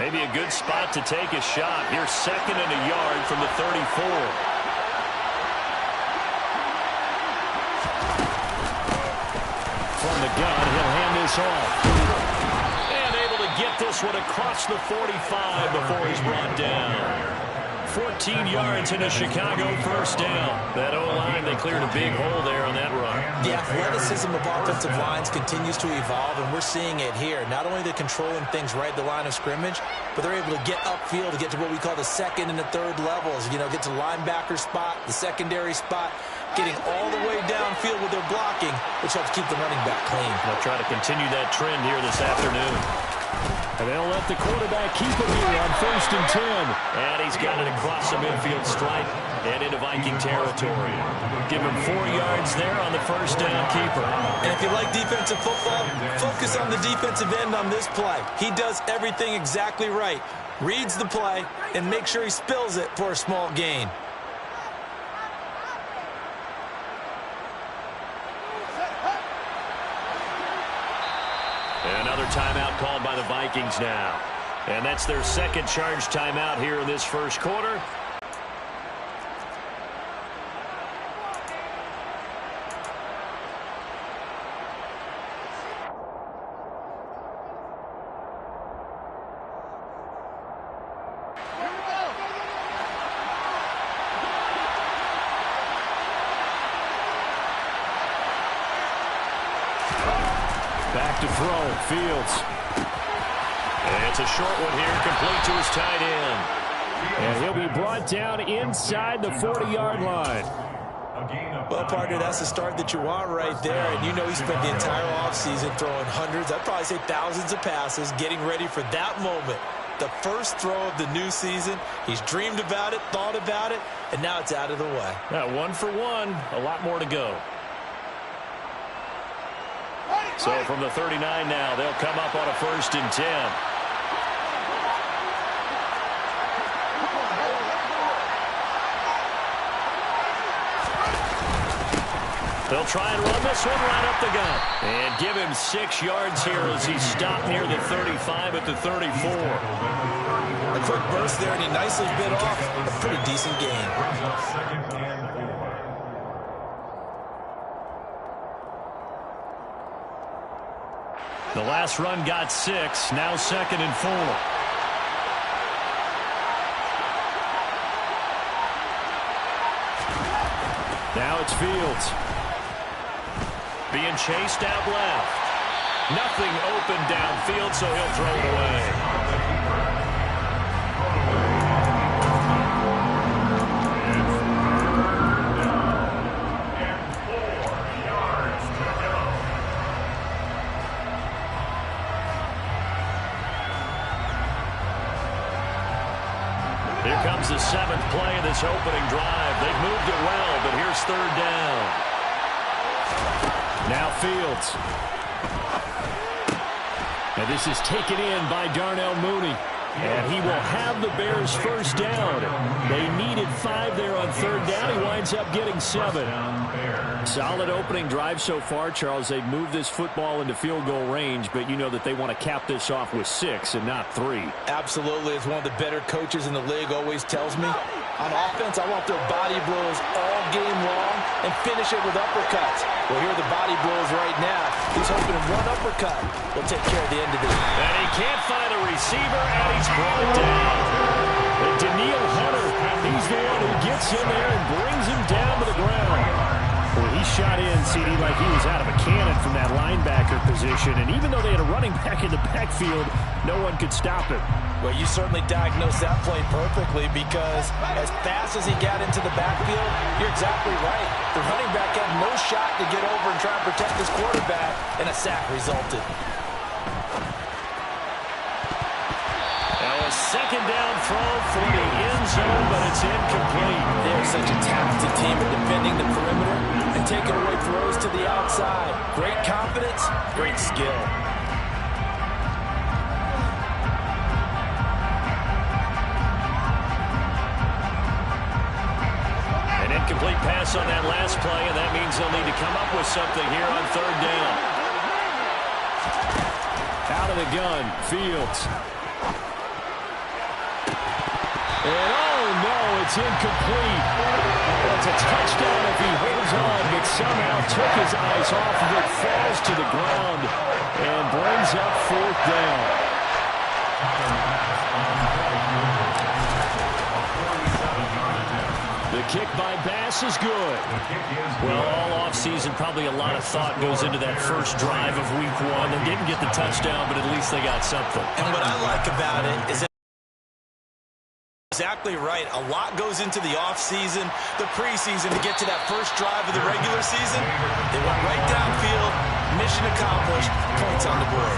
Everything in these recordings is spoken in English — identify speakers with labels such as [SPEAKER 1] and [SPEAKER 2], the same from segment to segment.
[SPEAKER 1] Maybe a good spot to take a shot. Here's 2nd and a yard from the 34. From the gun, he'll hand this off. And able to get this one across the 45 before he's brought down. 14 yards in a Chicago first down. That O-line, they cleared a big hole there on that run.
[SPEAKER 2] The athleticism of offensive lines continues to evolve, and we're seeing it here. Not only they're controlling things right at the line of scrimmage, but they're able to get upfield to get to what we call the 2nd and the 3rd levels. You know, get to the linebacker spot, the secondary spot, getting all the way downfield with their blocking, which helps keep the running back clean.
[SPEAKER 1] They'll try to continue that trend here this afternoon. And they'll let the quarterback keep it here on 1st and 10. And he's got it across the midfield stripe and into Viking territory. Give him 4 yards there on the first down keeper.
[SPEAKER 2] And if you like defensive football, focus on the defensive end on this play. He does everything exactly right. Reads the play and makes sure he spills it for a small gain.
[SPEAKER 1] Another timeout called by the Vikings now. And that's their 2nd charge timeout here in this first quarter. Back to throw, Fields. And it's a short one here, complete to his tight end. And he'll be brought down inside the 40-yard line.
[SPEAKER 2] Well, partner, that's the start that you want right there. And you know he spent the entire offseason throwing hundreds, I'd probably say thousands of passes, getting ready for that moment. The first throw of the new season. He's dreamed about it, thought about it, and now it's out of the way.
[SPEAKER 1] 1 for 1, a lot more to go. So from the 39 now, they'll come up on a 1st and 10. They'll try and run this one right up the gut. And give him 6 yards here as he stopped near the 35 at the 34.
[SPEAKER 2] A quick burst there, and he nicely bit off a pretty decent gain.
[SPEAKER 1] The last run got 6, now 2nd and 4. Now it's Fields. Being chased out left. Nothing open downfield, so he'll throw it away. Here comes the 7th play of this opening drive. They've moved it well, but here's 3rd down. Now Fields. And this is taken in by Darnell Mooney. And he will have the Bears first down. They needed 5 there on 3rd down. He winds up getting 7. Solid opening drive so far, Charles. They've moved this football into field goal range, but you know that they want to cap this off with 6 and not 3.
[SPEAKER 2] Absolutely. As one of the better coaches in the league always tells me, on offense, I want their body blows all game long and finish it with uppercuts. Well, here are the body blows right now. He's hoping one uppercut will take care of the end of it.
[SPEAKER 1] And he can't find a receiver, and he's brought down. And Daniil Hunter, he's the one who gets in there and brings him down to the ground. Well, he shot in, CD, like he was out of a cannon from that linebacker position. And even though they had a running back in the backfield, no one could stop him.
[SPEAKER 2] Well, you certainly diagnosed that play perfectly, because as fast as he got into the backfield, you're exactly right. The running back had no shot to get over and try and protect his quarterback, and a sack resulted.
[SPEAKER 1] Now a 2nd down throw for the end zone, but it's incomplete.
[SPEAKER 2] They're such a talented team at defending the perimeter and taking away throws to the outside. Great confidence, great skill.
[SPEAKER 1] Incomplete pass on that last play, and that means they'll need to come up with something here on 3rd down. Out of the gun, Fields. is incomplete. It's a touchdown if he holds on, but somehow took his eyes off of it, falls to the ground, and brings up fourth down. The kick by Bass is good. Well, all offseason, probably a lot of thought goes into that first drive of week one. They didn't get the touchdown, but at least they got something.
[SPEAKER 2] And what I like about it is that exactly right. A lot goes into the offseason, the preseason to get to that first drive of the regular season. They went right downfield, mission accomplished, points on the board.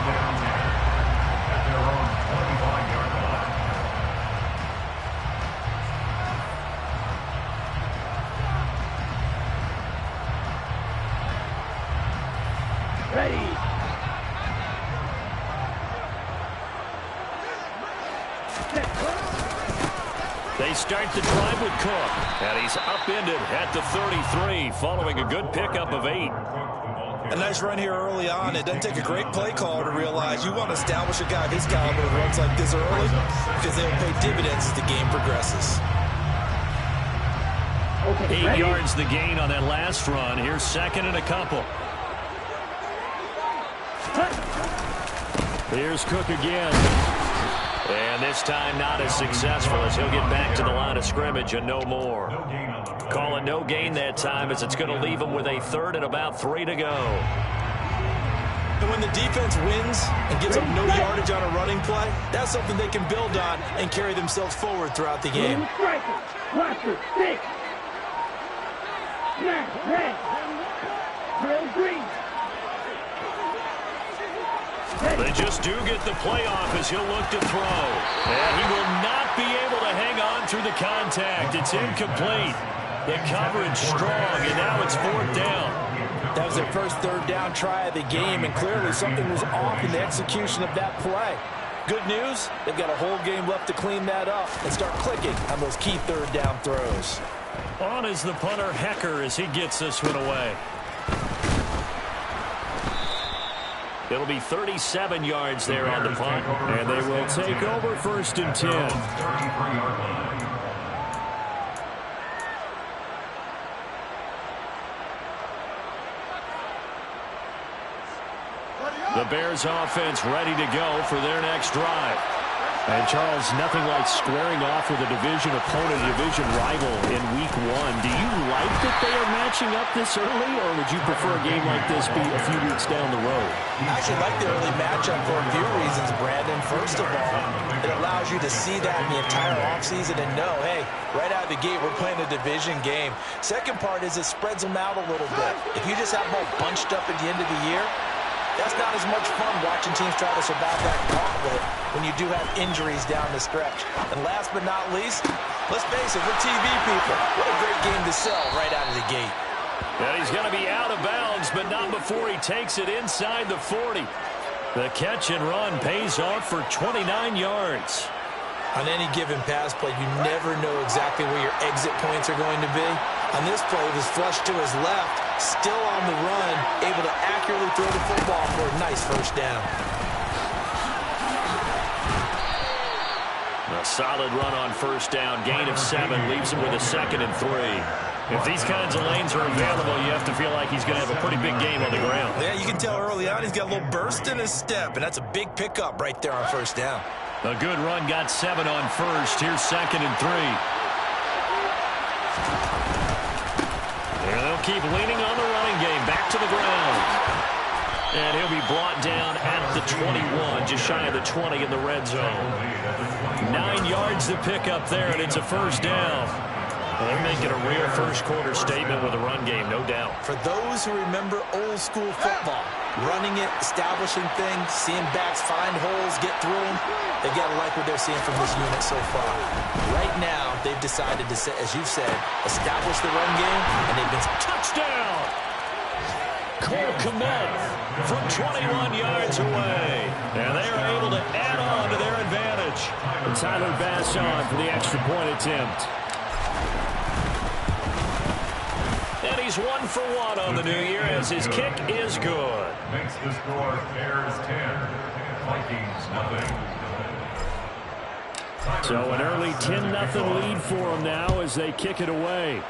[SPEAKER 1] They start the drive with Cook, and he's upended at the 33 following a good pickup of 8.
[SPEAKER 2] A nice run here early on. It doesn't take a great play caller to realize you want to establish a guy of his caliber who runs like this early because they'll pay dividends as the game progresses.
[SPEAKER 1] 8 yards the gain on that last run. Here's second and a couple. Here's Cook again. And this time not as successful as he'll get back to the line of scrimmage and no more. Call it no gain that time as it's going to leave him with a third and about 3 to go.
[SPEAKER 2] And when the defense wins and gives up no yardage on a running play, that's something they can build on and carry themselves forward throughout the game.
[SPEAKER 1] They just do get the playoff as he'll look to throw. And he will not be able to hang on through the contact. It's incomplete. The coverage strong, and now it's fourth down.
[SPEAKER 2] That was their first third down try of the game, and clearly something was off in the execution of that play. Good news, they've got a whole game left to clean that up and start clicking on those key third down throws.
[SPEAKER 1] On is the punter Hecker as he gets this one away. It'll be 37 yards there on the punt, and they will take over first and 10. The Bears offense ready to go for their next drive. And, Charles, nothing like squaring off with a division opponent, a division rival in week one. Do you like that they are matching up this early, or would you prefer a game like this be a few weeks down the road?
[SPEAKER 2] I actually like the early matchup for a few reasons, Brandon. First of all, it allows you to see that in the entire offseason and know, hey, right out of the gate, we're playing a division game. Second part is it spreads them out a little bit. If you just have them all bunched up at the end of the year, that's not as much fun watching teams try to survive that gauntlet when you do have injuries down the stretch. And last but not least, let's face it, we're TV people. What a great game to sell right out of the gate.
[SPEAKER 1] And he's going to be out of bounds, but not before he takes it inside the 40. The catch and run pays off for 29 yards.
[SPEAKER 2] On any given pass play, you never know exactly where your exit points are going to be. On this play, it was flushed to his left, still on the run, able to accurately throw the football for a nice first down.
[SPEAKER 1] A solid run on first down, gain of 7, leaves him with a 2nd and 3. If these kinds of lanes are available, you have to feel like he's going to have a pretty big game on the ground.
[SPEAKER 2] Yeah, you can tell early on he's got a little burst in his step, and that's a big pickup right there on first down.
[SPEAKER 1] A good run, got 7 on first. Here's 2nd and 3. And they'll keep leaning on the running game. Back to the ground. And he'll be brought down at the 21, just shy of the 20 in the red zone. 9 yards to pick up there, and it's a first down. Well, they're making a real first-quarter statement with a run game, no doubt.
[SPEAKER 2] For those who remember old-school football, running it, establishing things, seeing backs find holes, get through them, they've got to like what they're seeing from this unit so far. Right now, they've decided to, as you've said, establish the run game, and they've been...
[SPEAKER 1] Touchdown! Cole Kmet from 21 yards away. And they are able to add on to their advantage. And Tyler Bass on for the extra point attempt. And he's 1 for 1 on the new year as his kick is good.
[SPEAKER 3] Makes the score Bears 10, Vikings nothing.
[SPEAKER 1] So an early 10-0 lead for them now as they kick it away.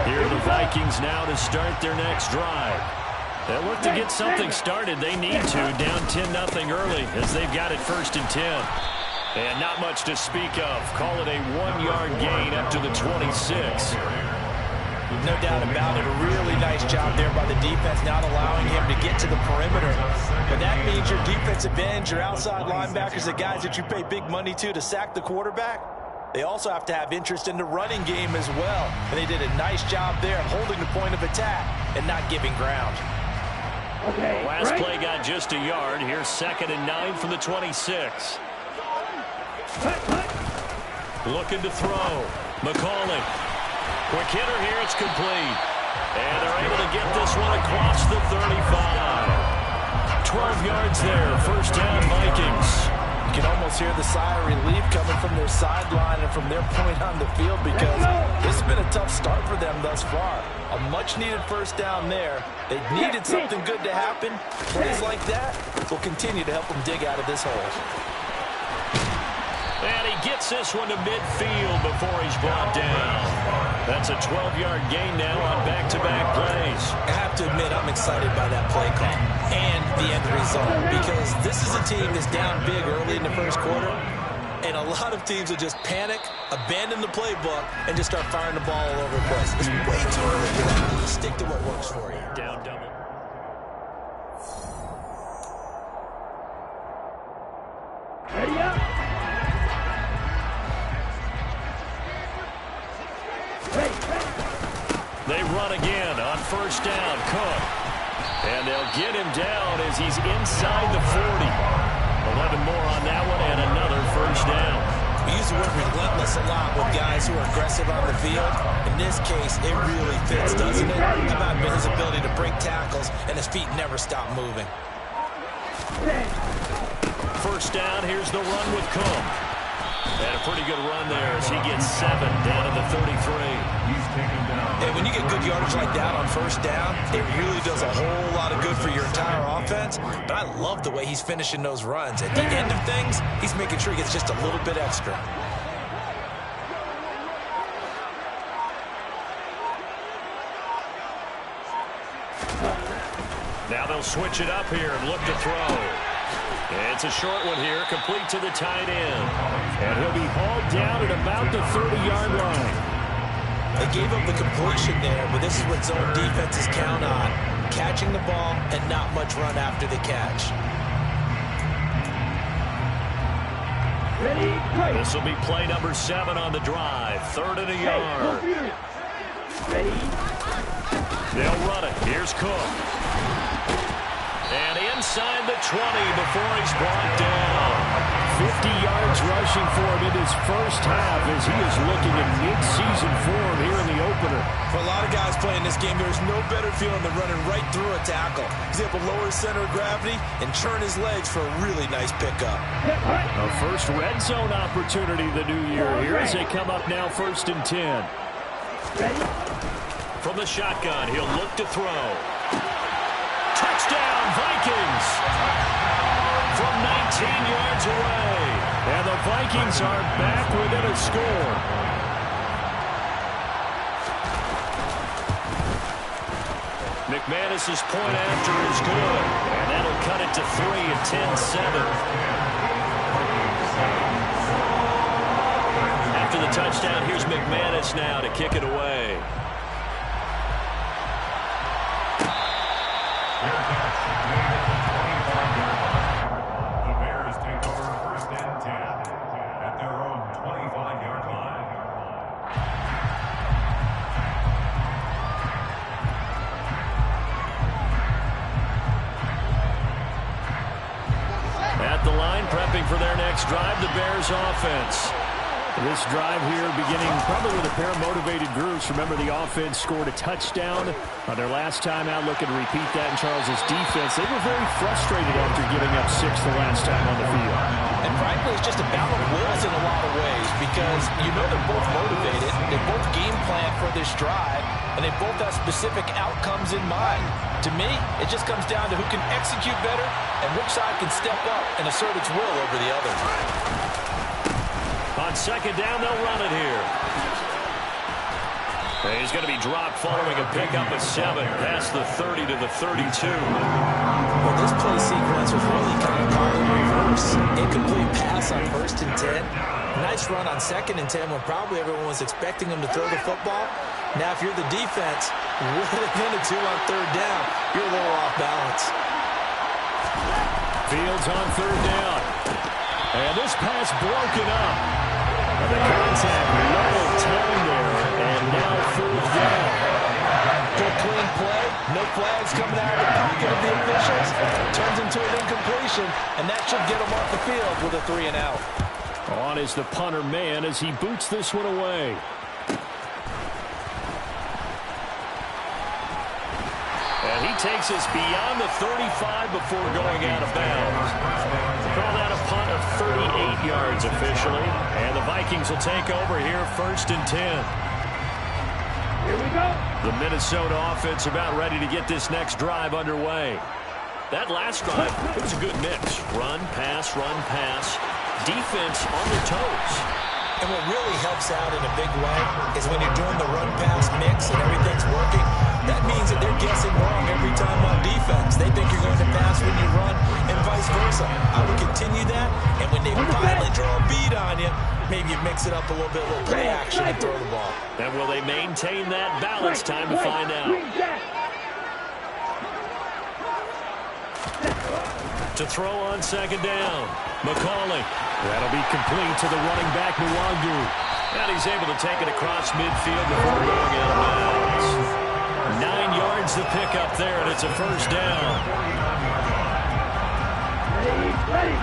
[SPEAKER 1] Here are the Vikings now to start their next drive. They'll look to get something started. They need to, down 10-0 early as they've got it 1st and 10. And not much to speak of. Call it a 1-yard gain up to the 26.
[SPEAKER 2] No doubt about it. A really nice job there by the defense, not allowing him to get to the perimeter. But that means your defensive ends, your outside linebackers, the guys that you pay big money to sack the quarterback, they also have to have interest in the running game as well. And they did a nice job there of holding the point of attack and not giving ground.
[SPEAKER 1] Okay, last play got just a yard. Here's 2nd and 9 from the 26. Looking to throw. McCauley. Quick hitter here. It's complete. And they're able to get this one across the 35. 12 yards there. 1st down, Vikings.
[SPEAKER 2] You can almost hear the sigh of relief coming from their sideline and from their point on the field because this has been a tough start for them thus far. A much-needed 1st down there. They needed something good to happen. Plays like that will continue to help them dig out of this hole.
[SPEAKER 1] And he gets this one to midfield before he's brought down. That's a 12-yard gain now on back-to-back plays.
[SPEAKER 2] I have to admit, I'm excited by that play call and the end result because this is a team that's down big early in the 1st quarter, and a lot of teams will just panic, abandon the playbook, and just start firing the ball all over the place. It's way too early for that. Stick to what works for you.
[SPEAKER 1] Down double.
[SPEAKER 3] Ready up.
[SPEAKER 1] They run again on 1st down. Cook. And they'll get him down as he's inside the 40. 11 more on that one and another 1st down.
[SPEAKER 2] We use the word relentless a lot with guys who are aggressive on the field. In this case, it really fits, doesn't it? How about his ability to break tackles and his feet never stop moving?
[SPEAKER 1] 1st down. Here's the run with Cook. And a pretty good run there as he gets 7 down to the 33.
[SPEAKER 2] And when you get good yardage like that on 1st down, it really does a whole lot of good for your entire offense. But I love the way he's finishing those runs. At the end of things, he's making sure he gets just a little bit extra.
[SPEAKER 1] Now they'll switch it up here and look to throw. It's a short one here, complete to the tight end. And he'll be hauled down at about the 30-yard line.
[SPEAKER 2] They gave up the completion there, but this is what zone defenses count on. Catching the ball and not much run after the catch.
[SPEAKER 1] This will be play number 7 on the drive. 3rd and a yard. They'll run it. Here's Cook. And inside the 20 before he's brought down. 50 yards rushing for him in his 1st half as he is looking in mid-season form here in the opener.
[SPEAKER 2] For a lot of guys playing this game, there's no better feeling than running right through a tackle. He's able to lower his center of gravity and turn his legs for a really nice pickup.
[SPEAKER 1] A first red zone opportunity the new year here as they come up now 1st and 10. From the shotgun, he'll look to throw. Touchdown, Vikings! From 19 yards away. And the Vikings are back within a score. McManus's point after is good. And that'll cut it to 3 at 10-7. After the touchdown, here's McManus now to kick it away. At the line, prepping for their next drive, the Bears offense. This drive here beginning probably with a pair of motivated groups. Remember, the offense scored a touchdown on their last time out, looking to repeat that in Charles's defense. They were very frustrated after giving up 6 the last time on the field.
[SPEAKER 2] And frankly, it's just a battle of wills in a lot of ways because you know they're both motivated. They both game plan for this drive, and they both have specific outcomes in mind. To me, it just comes down to who can execute better and which side can step up and assert its will over the other.
[SPEAKER 1] On second down, they'll run it here. He's going to be dropped following a pickup of 7. Past the 30 to the 32.
[SPEAKER 2] Well, this play sequence was really kind of caught in reverse. Incomplete pass on 1st and 10. Nice run on 2nd and 10 when probably everyone was expecting him to throw the football. Now, if you're the defense, with a minute 2 on 3rd down, you're a little off balance.
[SPEAKER 1] Fields on 3rd down. And this pass broken up. And the contact, little time there, and now 4th down.
[SPEAKER 2] Good clean play, no flags coming out of the pocket of the officials. Turns into an incompletion, and that should get him off the field with a 3 and out.
[SPEAKER 1] On is the punter man as he boots this one away. And he takes us beyond the 35 before going out of bounds. Call that a punt of 38 yards officially. And the Vikings will take over here 1st and 10.
[SPEAKER 3] Here we go.
[SPEAKER 1] The Minnesota offense about ready to get this next drive underway. That last drive, it was a good mix. Run, pass, defense on their toes.
[SPEAKER 2] And what really helps out in a big way is when you're doing the run-pass mix and everything's working, that means that they're guessing wrong every time on defense. They think you're going to pass when you run and vice versa. I would continue that, and when they finally draw a bead on you, maybe you mix it up a little bit, a little play action, and throw the ball.
[SPEAKER 1] And will they maintain that balance? Time to find out. To throw on 2nd down. McCauley. That'll be complete to the running back, Nwangu. And he's able to take it across midfield before going out of bounds. 9 yards to pick up there, and it's a 1st down.
[SPEAKER 3] Ready.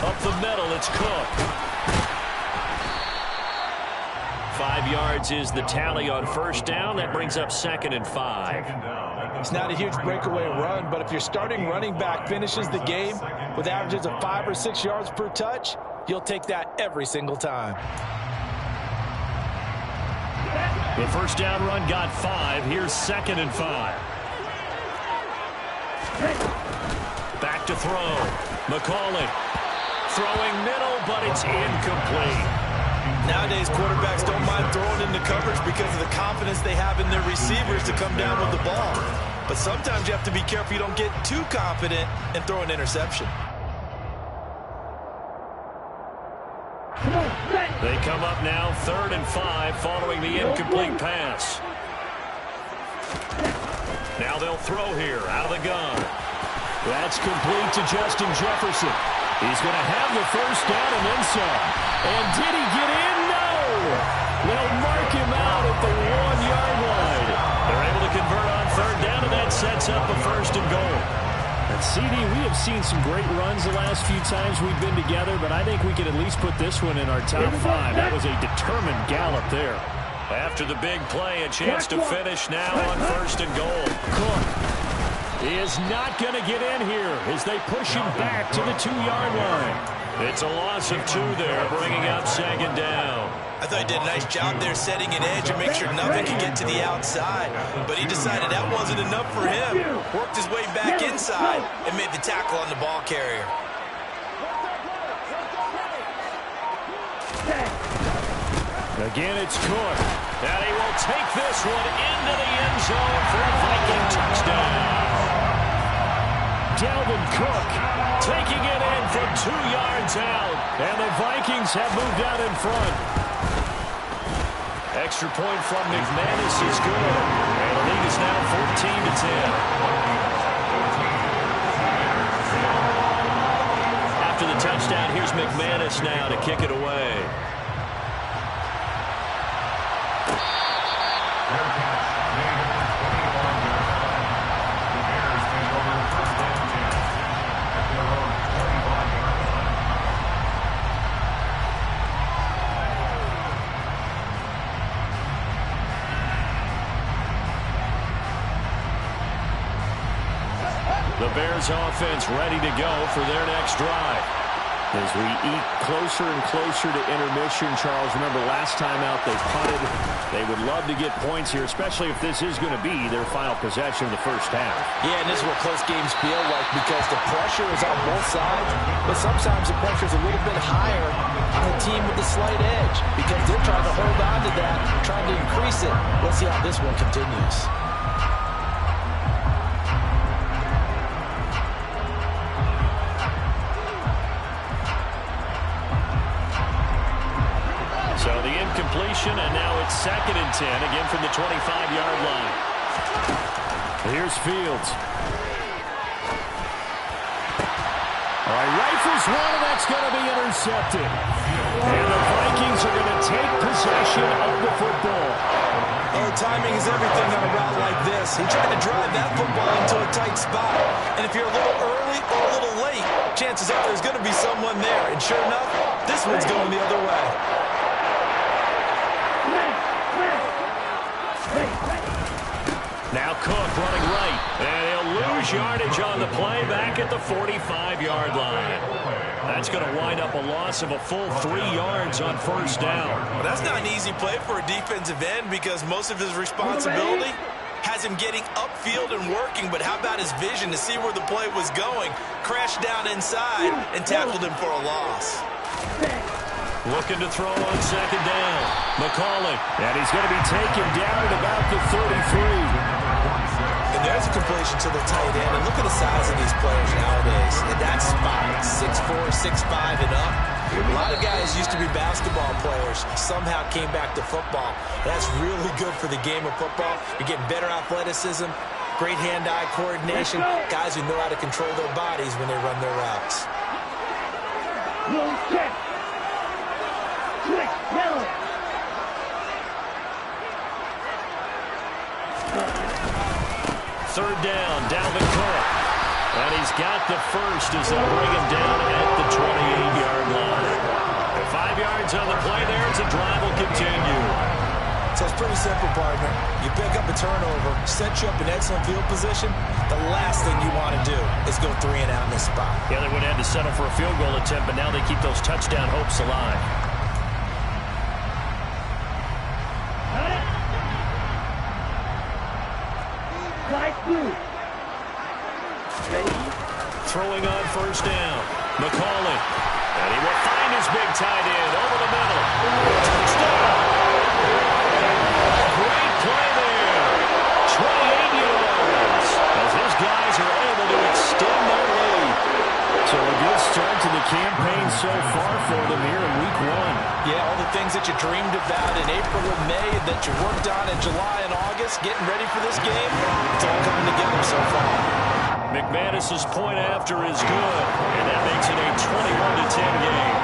[SPEAKER 1] Up the middle, it's Cook. 5 yards is the tally on 1st down. That brings up 2nd and 5.
[SPEAKER 2] It's not a huge breakaway run, but if your starting running back finishes the game with averages of 5 or 6 yards per touch, you'll take that every single time.
[SPEAKER 1] The 1st down run got 5. Here's 2nd and 5. Back to throw. McCauley throwing middle, but it's incomplete.
[SPEAKER 2] Nowadays, quarterbacks don't mind throwing into coverage because of the confidence they have in their receivers to come down with the ball. But sometimes you have to be careful you don't get too confident and throw an interception.
[SPEAKER 1] They come up now 3rd and 5 following the incomplete pass. Now they'll throw here out of the gun. That's complete to Justin Jefferson. He's going to have the 1st down and then some. And did he get in? No! They'll mark him out at the 1-yard line. They're able to convert on 3rd down, and that sets up a 1st and goal. And CD, we have seen some great runs the last few times we've been together, but I think we could at least put this one in our top 5. That was a determined gallop there. After the big play, a chance to finish now on 1st and goal. Cook is not going to get in here as they push him back to the 2-yard line. It's a loss of 2 there, bringing up 2nd down.
[SPEAKER 2] I thought he did a nice job there setting an edge and make sure nothing could get to the outside. But he decided that wasn't enough for him. Worked his way back inside and made the tackle on the ball carrier.
[SPEAKER 1] Again, it's Cook. And he will take this one into the end zone for a Viking touchdown. Dalvin Cook taking it in from 2 yards out. And the Vikings have moved out in front. Extra point from McManus is good. And the lead is now 14-10. After the touchdown, here's McManus now to kick it away. The Bears offense ready to go for their next drive. As we eat closer and closer to intermission, Charles, remember last time out they punted. They would love to get points here, especially if this is going to be their final possession of the first half.
[SPEAKER 2] Yeah, and this is what close games feel like because the pressure is on both sides, but sometimes the pressure is a little bit higher on the team with the slight edge because they're trying to hold on to that, trying to increase it. Let's see how this one continues.
[SPEAKER 1] So the incompletion, and now it's 2nd and 10, again from the 25-yard line. Here's Fields. All right, rifles one, and that's going to be intercepted. And the Vikings are going to take possession of the football.
[SPEAKER 2] Oh, timing is everything on a route like this. He tried to drive that football into a tight spot. And if you're a little early or a little late, chances are there's going to be someone there. And sure enough, this one's going the other way.
[SPEAKER 1] Now Cook running right, and he'll lose yardage on the play back at the 45-yard line. That's going to wind up a loss of a full 3 yards on first down.
[SPEAKER 2] Well, that's not an easy play for a defensive end because most of his responsibility has him getting upfield and working, but how about his vision to see where the play was going? Crashed down inside and tackled him for a loss.
[SPEAKER 1] Looking to throw on 2nd down. McCauley, and he's going to be taken down at about the 33.
[SPEAKER 2] And there's a completion to the tight end. And look at the size of these players nowadays. And that's spot 6'4", 6'5", and up. A lot of guys used to be basketball players. Somehow came back to football. That's really good for the game of football. You're getting better athleticism, great hand-eye coordination, guys who know how to control their bodies when they run their routes.
[SPEAKER 1] Third down, Dalvin Cook. And he's got the first as they'll bring him down at the 28-yard line. 5 yards on the play there as the drive will continue.
[SPEAKER 2] So it's pretty simple, partner. You pick up a turnover, set you up in excellent field position. The last thing you want to do is go 3 and out in this spot.
[SPEAKER 1] Yeah, they would have had to settle for a field goal attempt, but now they keep those touchdown hopes alive. Throwing on first down. McCauley. And he will find his big tight end over the middle. Touchdown! Great play there. 28 yards. As his guys are able to extend their lead. So a good start to the campaign so far for them here in week 1.
[SPEAKER 2] Yeah, all the things that you dreamed about in April and May that you worked on in July and August, getting ready for this game, it's all coming together so far.
[SPEAKER 1] McManus's point after is good, and that makes it a 21-10 game.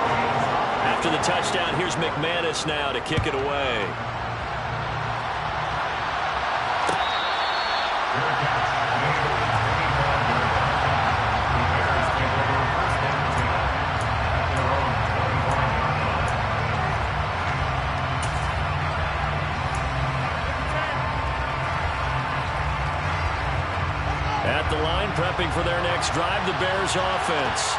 [SPEAKER 1] After the touchdown, here's McManus now to kick it away. At the line, prepping for their next drive, the Bears offense.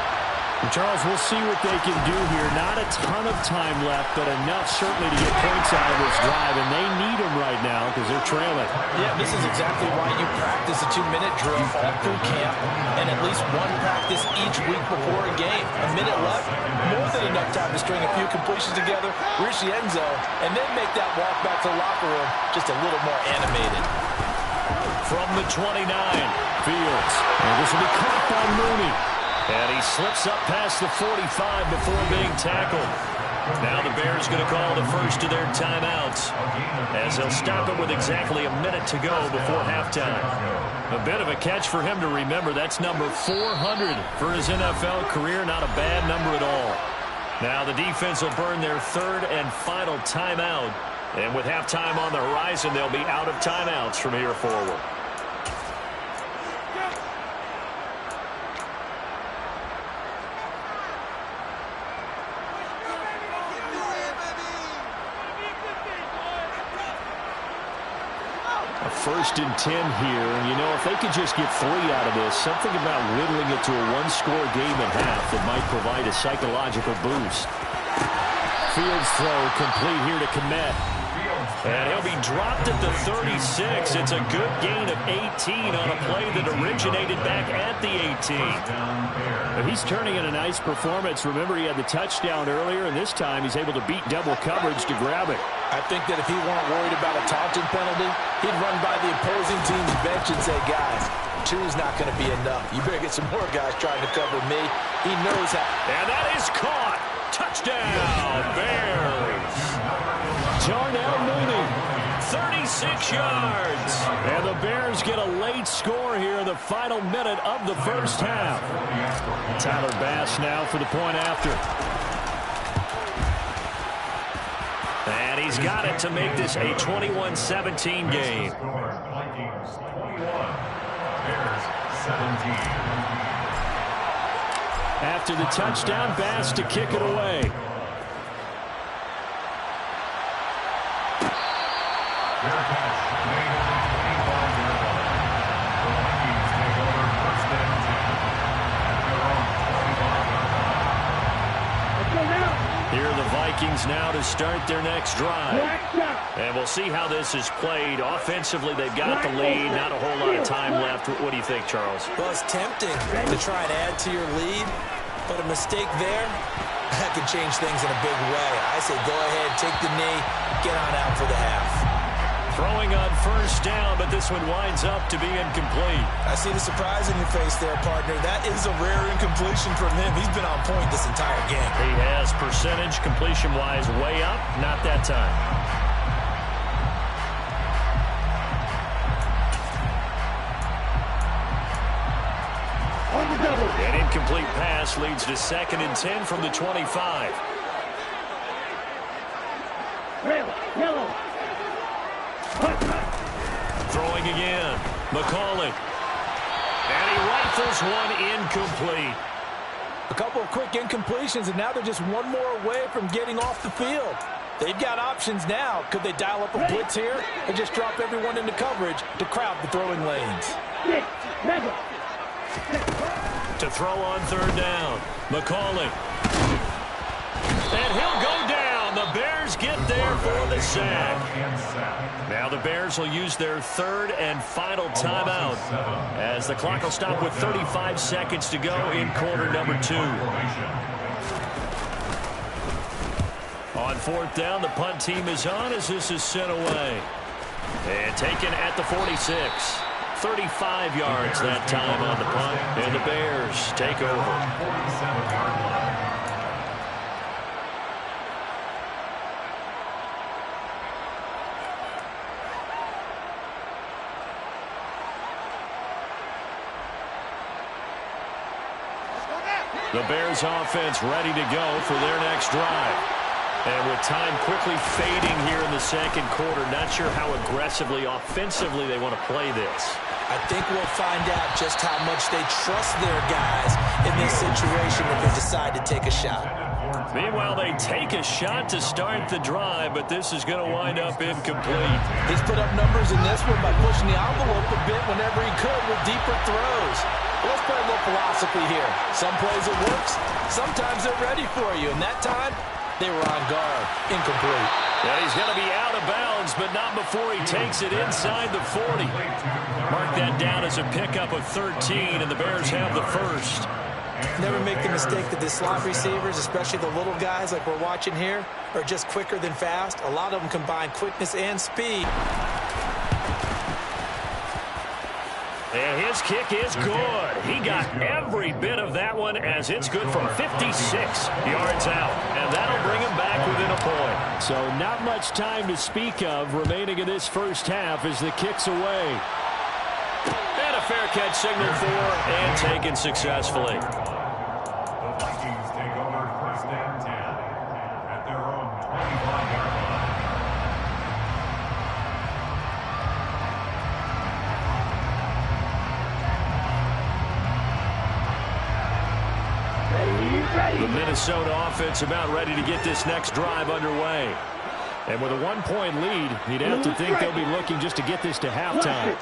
[SPEAKER 1] And Charles, we'll see what they can do here. Not a ton of time left, but enough certainly to get points out of this drive, and they need them right now because they're trailing.
[SPEAKER 2] Yeah, this is exactly why you practice a 2-minute drill all through camp and at least one practice each week before a game. A minute left, more than enough time to string a few completions together, reach the end zone, and then make that walk back to the locker room just a little more animated.
[SPEAKER 1] From the 29, Fields. And this will be caught by Mooney. And he slips up past the 45 before being tackled. Now the Bears going to call the first of their timeouts as they'll stop it with exactly a minute to go before halftime. A bit of a catch for him to remember. That's number 400 for his NFL career. Not a bad number at all. Now the defense will burn their third and final timeout. And with halftime on the horizon, they'll be out of timeouts from here forward. 1st and 10 here. You know, if they could just get 3 out of this, something about whittling it to a one-score game at half that might provide a psychological boost. Fields throw complete here to Kmet. And he'll be dropped at the 36. It's a good gain of 18 on a play that originated back at the 18. But he's turning in a nice performance. Remember, he had the touchdown earlier, and this time he's able to beat double coverage to grab it.
[SPEAKER 2] I think that if he weren't worried about a taunting penalty, he'd run by the opposing team's bench and say, guys, 2's not going to be enough. You better get some more guys trying to cover me. He knows how.
[SPEAKER 1] And that is caught. Touchdown, Bears. Darnell Mooney, 36 yards. And the Bears get a late score here in the final minute of the first half. Tyler Bass now for the point after. And he's got it to make this a 21-17 game. After the touchdown, Bass to kick it away. Here are the Vikings now to start their next drive. And we'll see how this is played. Offensively, they've got the lead. Not a whole lot of time left. What do you think, Charles?
[SPEAKER 2] Well, it's tempting to try and add to your lead, but a mistake there, that could change things in a big way. I say go ahead, take the knee, get on out for the half.
[SPEAKER 1] Throwing on first down, but this one winds up to be incomplete.
[SPEAKER 2] I see the surprise in your face there, partner. That is a rare incompletion from him. He's been on point this entire game.
[SPEAKER 1] He has percentage completion-wise way up. Not that time. An incomplete pass leads to 2nd and 10 from the 25.
[SPEAKER 3] Yellow.
[SPEAKER 1] Throwing again. McCauley. And he rifles one incomplete.
[SPEAKER 2] A couple of quick incompletions, and now they're just one more away from getting off the field. They've got options now. Could they dial up a blitz here and just drop everyone into coverage to crowd the throwing lanes?
[SPEAKER 1] To throw on 3rd down. McCauley. And he'll go down. The Bears get there for the sack. Now the Bears will use their 3rd and final timeout as the clock will stop with 35 seconds to go in quarter number 2. On 4th down, the punt team is on as this is sent away. And taken at the 46. 35 yards that time on the punt. And the Bears take over. The Bears offense ready to go for their next drive. And with time quickly fading here in the 2nd quarter, not sure how aggressively, offensively they want to play this.
[SPEAKER 2] I think we'll find out just how much they trust their guys in this situation if they decide to take a shot.
[SPEAKER 1] Meanwhile, they take a shot to start the drive, but this is going to wind up incomplete.
[SPEAKER 2] He's put up numbers in this one by pushing the envelope a bit whenever he could with deeper throws. Let's play a little philosophy here. Some plays it works, sometimes they're ready for you, and that time they were on guard. Incomplete.
[SPEAKER 1] And he's going to be out of bounds, but not before he takes it inside the 40. Mark that down as a pickup of 13, and the Bears have the first.
[SPEAKER 2] Never make the mistake that the slot receivers, especially the little guys like we're watching here, are just quicker than fast. A lot of them combine quickness and speed.
[SPEAKER 1] And his kick is good. He got every bit of that one as it's good from 56 yards out. And that'll bring him back within a point. So not much time to speak of remaining in this first half as the kick's away. And a fair catch signaled for and taken successfully.
[SPEAKER 4] The Vikings take over 1st and 10 at their own 25-yard line.
[SPEAKER 1] The Minnesota offense about ready to get this next drive underway. And with a 1-point lead, you'd have to think they'll be looking just to get this to halftime.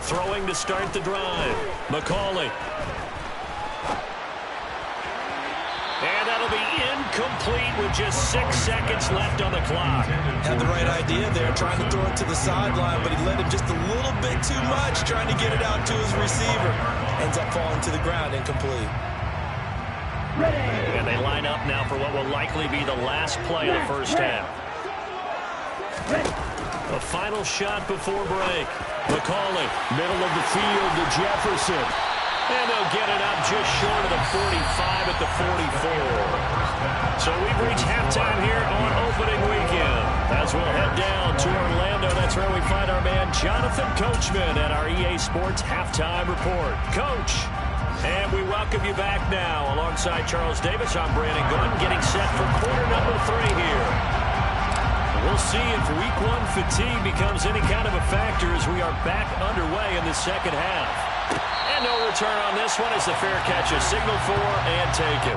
[SPEAKER 1] Throwing to start the drive. McCauley. And that'll be incomplete with just 6 seconds left on the clock.
[SPEAKER 2] Had the right idea there, trying to throw it to the sideline, but he led him just a little bit too much, trying to get it out to his receiver. Ends up falling to the ground, incomplete.
[SPEAKER 1] And they line up now for what will likely be the last play of the first half. A final shot before break. McCauley, middle of the field to Jefferson. And they'll get it up just short of the 45 at the 44. So we've reached halftime here on opening weekend. As we'll head down to Orlando, that's where we find our man Jonathan Coachman at our EA Sports Halftime Report. Coach, and we welcome you back now. Alongside Charles Davis, I'm Brandon Gunn, getting set for quarter number 3 here. We'll see if week 1 fatigue becomes any kind of a factor as we are back underway in the second half. And no return on this one as the fair catch is signaled for and taken.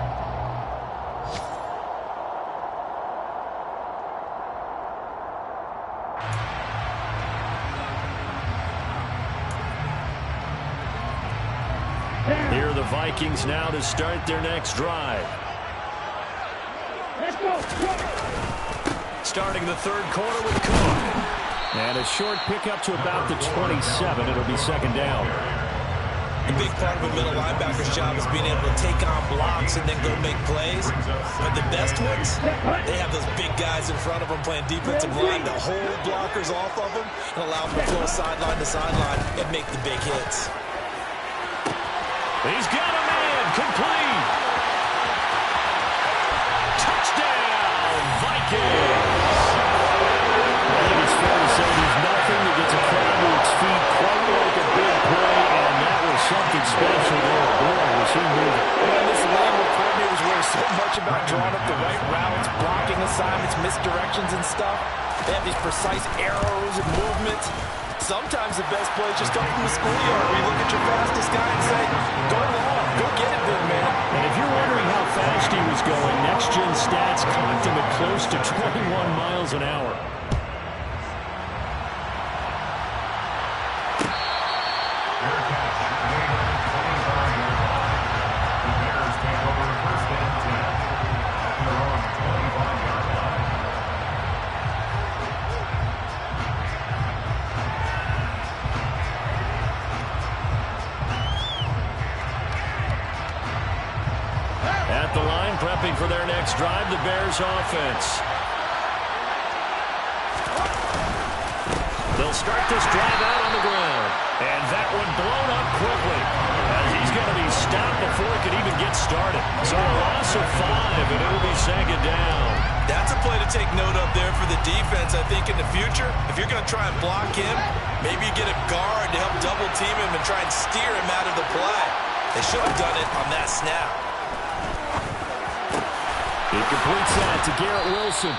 [SPEAKER 1] Here are the Vikings now to start their next drive.
[SPEAKER 3] Let's go.
[SPEAKER 1] Starting the third quarter with Cook. And a short pickup to about the 27. It'll be second down.
[SPEAKER 2] A big part of a middle linebacker's job is being able to take on blocks and then go make plays. But the best ones, they have those big guys in front of them playing defensive line to hold blockers off of them and allow them to flow sideline to sideline and make the big hits.
[SPEAKER 1] He's got a man. Complete. Touchdown, Vikings. I think it's fair to say there's nothing that gets a crowd to its feet quite like a big play, and that was something special there. Boy, was he moving.
[SPEAKER 5] And this line with coordinators worry so much about drawing up the right routes, blocking assignments, misdirections and stuff. They have these precise arrows and movements. Sometimes the best play is just start from the schoolyard where you look at your fastest guy and say, go long, go get it, big man.
[SPEAKER 1] And if you're wondering how fast he was going, next-gen stats clocked him at close to 21 miles an hour. At the line, prepping for their next drive, the Bears offense. They'll start this drive out on the ground. And that one blown up quickly, as he's going to be stopped before it could even get started. So a loss of 5, and it'll be second down.
[SPEAKER 2] That's a play to take note of there for the defense, I think, in the future. If you're going to try and block him, maybe you get a guard to help double-team him and try and steer him out of the play. They should have done it on that snap.
[SPEAKER 1] He completes that to Garrett Wilson.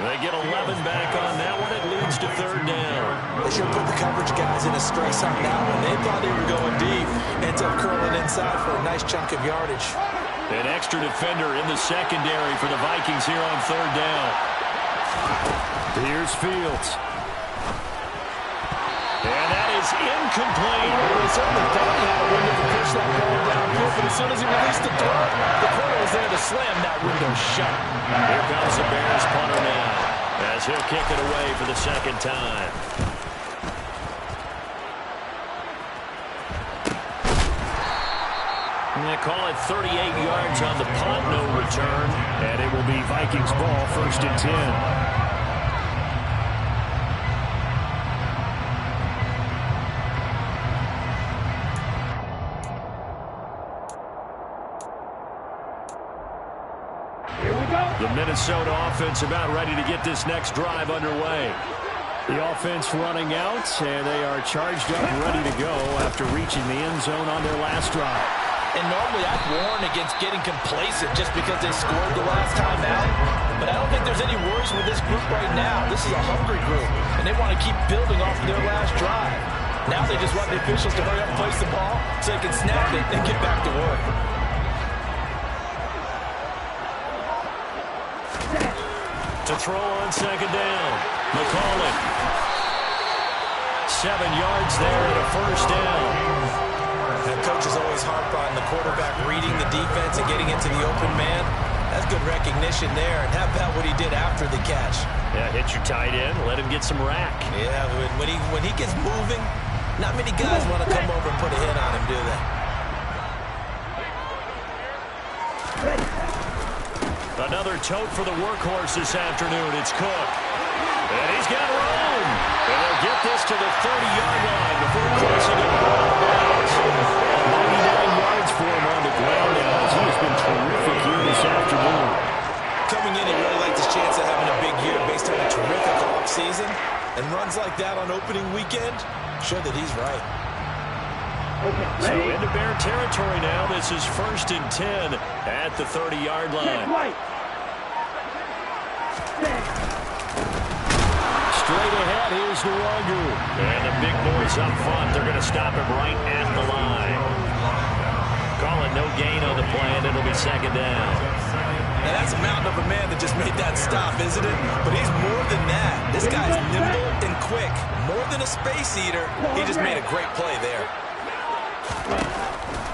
[SPEAKER 1] They get 11 back on that one. It leads to third down.
[SPEAKER 2] They should put the coverage guys in a stress on that one. They thought they were going deep. Ends up curling inside for a nice chunk of yardage.
[SPEAKER 1] An extra defender in the secondary for the Vikings here on third down. Here's Fields. And that is incomplete.
[SPEAKER 5] He certainly thought he had a window to push that ball downfield, but as soon as he released the throw, the corner was there to slam that window shut.
[SPEAKER 1] Here comes the Bears punter now, as he'll kick it away for the second time. And they call it 38 yards on the punt, no return, and it will be Vikings ball, 1st and 10. The Minnesota offense about ready to get this next drive underway. The offense running out, and they are charged up, ready to go after reaching the end zone on their last drive.
[SPEAKER 5] And normally I'd warn against getting complacent just because they scored the last time out. But I don't think there's any worries with this group right now. This is a hungry group, and they want to keep building off of their last drive. Now they just want the officials to hurry up and place the ball so they can snap it and get back to work.
[SPEAKER 1] To throw on second down. McCauley. 7 yards there and a first down.
[SPEAKER 2] Now, coaches always harp on the quarterback reading the defense and getting into the open man. That's good recognition there. And how about what he did after the catch?
[SPEAKER 1] Yeah, hit your tight end, let him get some rack.
[SPEAKER 2] Yeah, when he gets moving, not many guys want to come over and put a hit on him, do they?
[SPEAKER 1] Another tote for the workhorse this afternoon. It's Cook. And he's got room. And they'll get this to the 30-yard line before crossing it out of bounds. 99 yards for him on the ground now, as he has been terrific here this afternoon.
[SPEAKER 2] Coming in, he really liked his chance of having a big year based on a terrific offseason. And runs like that on opening weekend show that he's right.
[SPEAKER 1] So into Bear territory now. This is 1st and 10 at the 30-yard line. Straight ahead, here's Nwogu. And the big boys up front, they're going to stop him right at the line. Calling no gain on the play, and it'll be second down.
[SPEAKER 2] Now that's a mountain of a man that just made that stop, isn't it? But he's more than that. This guy's nimble and quick. More than a space eater, he just made a great play there.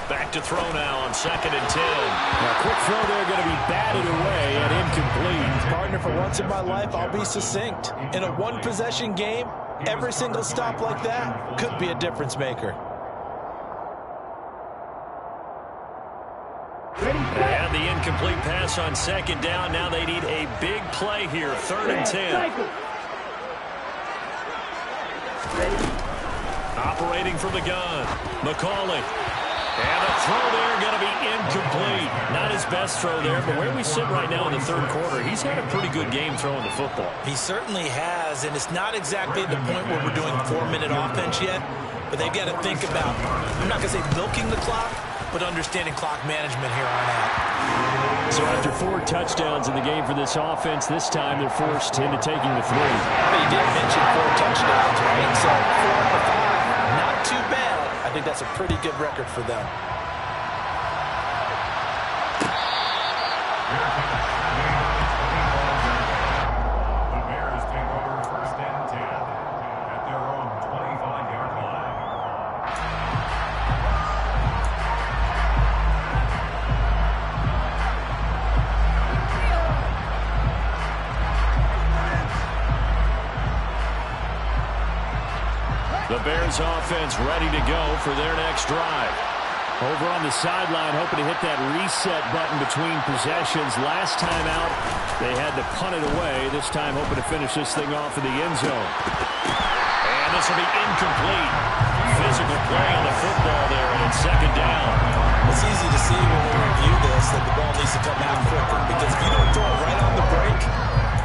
[SPEAKER 1] Back to throw now on 2nd and 10. Now, quick throw there, going to be batted away and incomplete.
[SPEAKER 2] Partner, for once in my life, I'll be succinct. In a one-possession game, every single stop like that could be a difference maker.
[SPEAKER 1] And the incomplete pass on 2nd down. Now they need a big play here, 3rd and 10. Operating from the gun, McCauley. And the throw there going to be incomplete. Not his best throw there, but where we sit right now in the 3rd quarter, he's had a pretty good game throwing the football.
[SPEAKER 2] He certainly has, and it's not exactly at the point where we're doing 4-minute offense yet, but they've got to think about, I'm not going to say milking the clock, but understanding clock management here on out.
[SPEAKER 1] So after 4 touchdowns in the game for this offense, this time they're forced into taking the 3.
[SPEAKER 2] But he did mention 4 touchdowns, right? So 4 out of 5, not too bad. I think that's a pretty good record for them.
[SPEAKER 4] The Bears take over 1st and 10 at their own 25-yard line.
[SPEAKER 1] The Bears offense ready to go for their next drive. Over on the sideline, hoping to hit that reset button between possessions. Last time out, they had to punt it away. This time, hoping to finish this thing off in the end zone. And this will be incomplete. Physical play on the football there, and it's 2nd down.
[SPEAKER 2] It's easy to see when we review this that the ball needs to come out quicker, because if you don't throw it right on the break,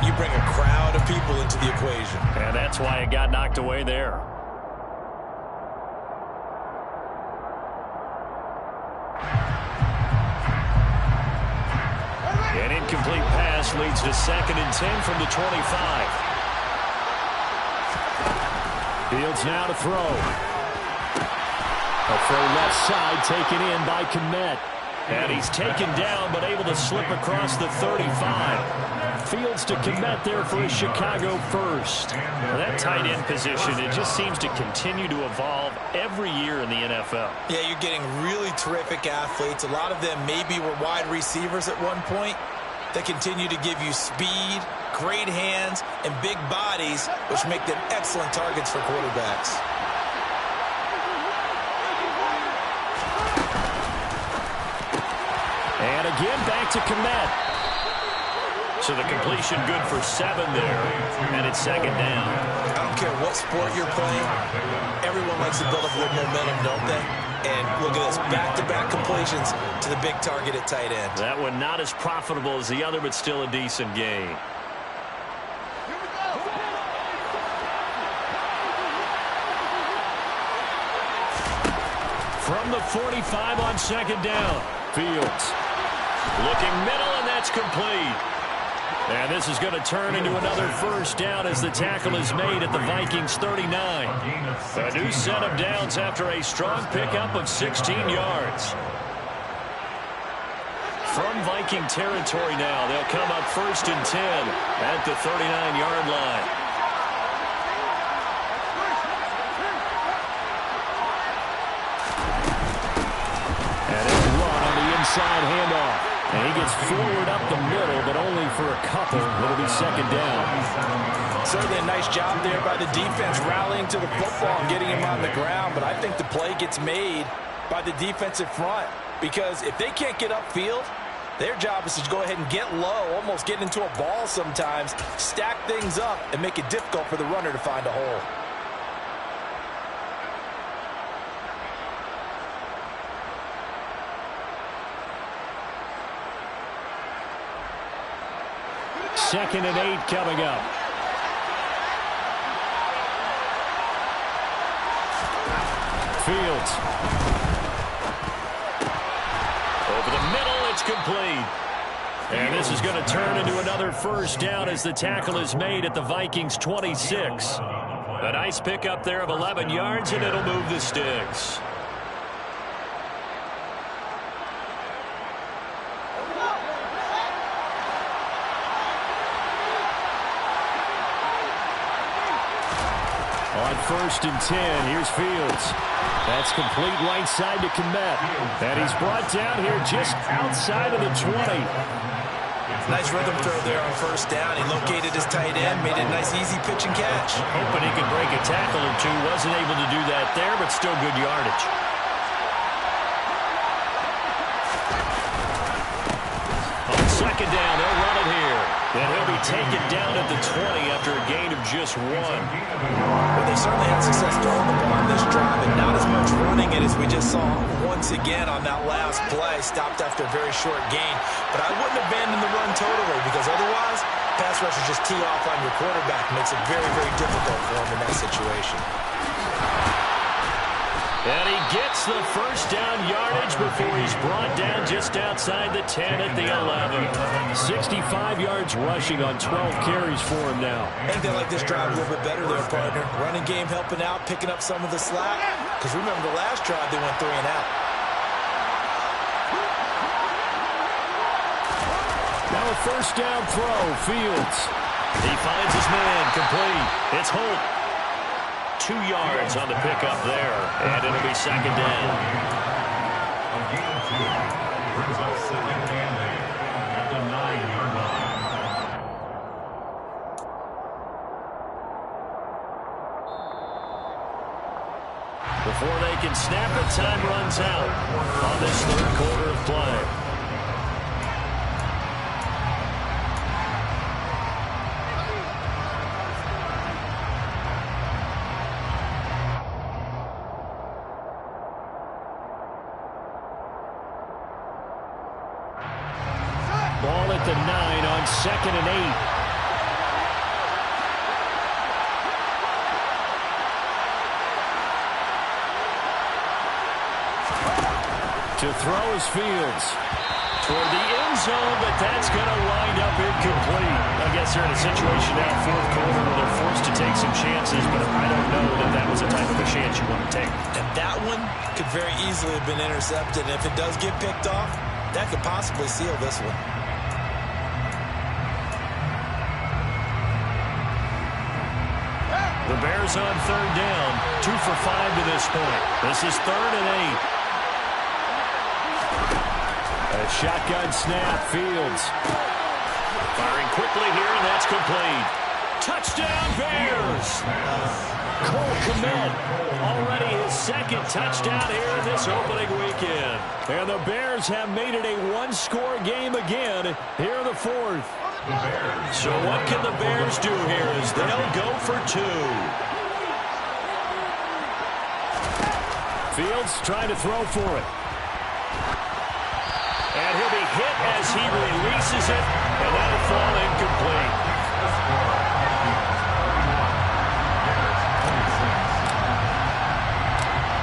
[SPEAKER 2] you bring a crowd of people into the equation.
[SPEAKER 1] And that's why it got knocked away there. An incomplete pass leads to 2nd and 10 from the 25. Fields now to throw. A throw left side taken in by Kmet. And he's taken down but able to slip across the 35. Fields to Kmet there for his Chicago first. Well, that tight end position, it just seems to continue to evolve every year in the NFL.
[SPEAKER 2] Yeah, you're getting really terrific athletes. A lot of them maybe were wide receivers at one point. They continue to give you speed, great hands, and big bodies, which make them excellent targets for quarterbacks.
[SPEAKER 1] And again, back to Kmet. So the completion good for 7 there, and it's 2nd down.
[SPEAKER 2] I don't care what sport you're playing. Everyone likes to build up a little momentum, don't they? And look at this, back-to-back completions to the big target at tight end.
[SPEAKER 1] That one not as profitable as the other, but still a decent gain. From the 45 on 2nd down, Fields. Looking middle, and that's complete. And this is going to turn into another first down as the tackle is made at the Vikings 39. A new set of downs after a strong pickup of 16 yards. From Viking territory now, they'll come up 1st and 10 at the 39-yard line. And it'll run on the inside handoff. And he gets forward up the middle, but only for a couple. It'll be 2nd down.
[SPEAKER 5] Certainly a nice job there by the defense rallying to the football and getting him on the ground. But I think the play gets made by the defensive front, because if they can't get upfield, their job is to go ahead and get low, almost get into a ball sometimes, stack things up, and make it difficult for the runner to find a hole.
[SPEAKER 1] Second and 8 coming up. Fields. Over the middle, it's complete. And this is going to turn into another 1st down as the tackle is made at the Vikings' 26. A nice pickup there of 11 yards, and it'll move the sticks. On 1st and 10, here's Fields. That's complete right side to Kmet. And he's brought down here just outside of the 20.
[SPEAKER 2] Nice rhythm throw there on 1st down. He located his tight end, made it a nice easy pitch and catch.
[SPEAKER 1] Hoping he could break a tackle or two. Wasn't able to do that there, but still good yardage. On 2nd down, they'll run it here. And he'll be taken down at the 20 after a gain of just 1.
[SPEAKER 2] Well, they certainly had success throwing the ball on this drive and not as much running it as we just saw once again on that last play. Stopped after a very short gain. But I wouldn't abandon the run totally, because otherwise, pass rushers just tee off on your quarterback. Makes it very, very difficult for him in that situation.
[SPEAKER 1] And he gets the 1st down yardage before he's brought down just outside the 10 at the 11. 65 yards rushing on 12 carries for him now.
[SPEAKER 2] I think they like this drive a little bit better there, partner. Running game helping out, picking up some of the slack. Because remember, the last drive they went 3 and out.
[SPEAKER 1] Now a 1st down throw, Fields. He finds his man, complete. It's Holt. 2 yards on the pickup there, and it'll be 2nd down.
[SPEAKER 4] A gain of 2 brings up 2nd and 8 at the 9-yard line.
[SPEAKER 1] Before they can snap it, time runs out on this 3rd quarter of play. Ball at the 9 on 2nd and 8. To throw is Fields. Toward the end zone, but that's going to wind up incomplete. I guess they're in a situation now, 4th quarter, where they're forced to take some chances, but I don't know that that was the type of a chance you want to take.
[SPEAKER 2] And that one could very easily have been intercepted. And if it does get picked off, that could possibly seal this one.
[SPEAKER 1] The Bears on 3rd down, 2 for 5 to this point. This is 3rd and 8. A shotgun snap, Fields. Firing quickly here, and that's complete. Touchdown, Bears! Cole Kmet, already his 2nd touchdown here in this opening weekend. And the Bears have made it a 1-score game again here in the 4th. So what can the Bears do here as they'll go for 2? Fields trying to throw for it. And he'll be hit as he releases it, and that'll fall incomplete.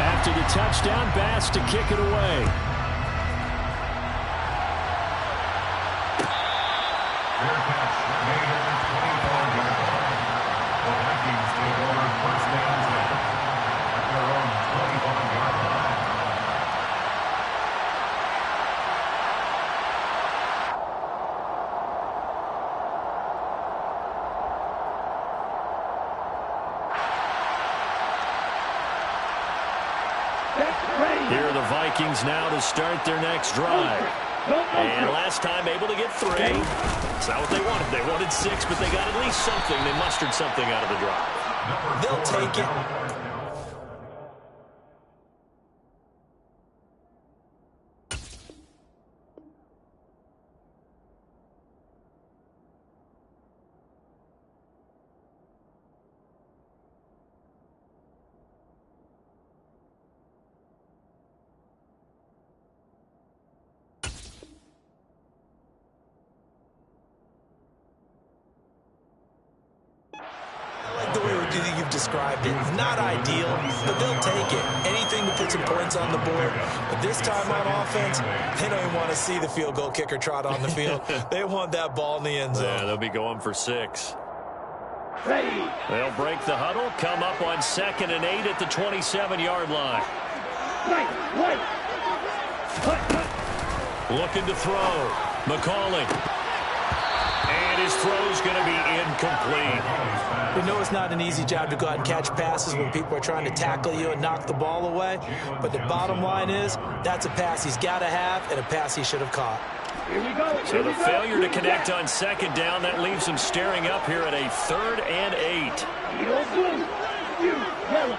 [SPEAKER 1] After the touchdown, Bass to kick it away.
[SPEAKER 4] Fair catch made at the 24-yard line. The Vikings take over 1st and 10 at their own 25-yard line.
[SPEAKER 1] Here are the Vikings now to start their next drive. And last time able to get 3. It's not what they wanted. They wanted 6, but they got at least something. They mustered something out of the drive.
[SPEAKER 2] They'll take it. You've described it. Not ideal, but they'll take it. Anything to put some points on the board. But this time on offense, they don't even want to see the field goal kicker trot on the field. They want that ball in the end zone.
[SPEAKER 1] Yeah, they'll be going for 6.
[SPEAKER 3] Ready.
[SPEAKER 1] They'll break the huddle, come up on 2nd and 8 at the 27-yard line. Looking to throw. McCauley. And his throw's going to be incomplete.
[SPEAKER 2] We know it's not an easy job to go out and catch passes when people are trying to tackle you and knock the ball away. But the bottom line is, that's a pass he's got to have and a pass he should have caught.
[SPEAKER 3] Here we go.
[SPEAKER 1] So the failure to connect on 2nd down, that leaves him staring up here at a 3rd and 8.
[SPEAKER 3] Yellow blue. You yellow.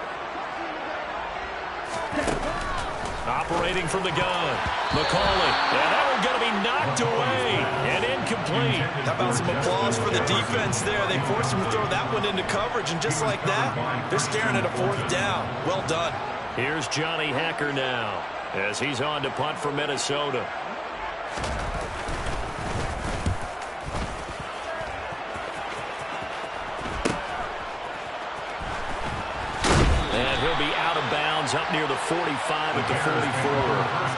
[SPEAKER 1] Operating from the gun. McCauley. And that one's going to be knocked away and incomplete.
[SPEAKER 5] How about some applause for the defense there? They forced him to throw that one into coverage, and just like that, they're staring at a 4th down. Well done.
[SPEAKER 1] Here's Johnny Hacker now as he's on to punt for Minnesota. And he'll be out of bounds up near the 45 at the 44.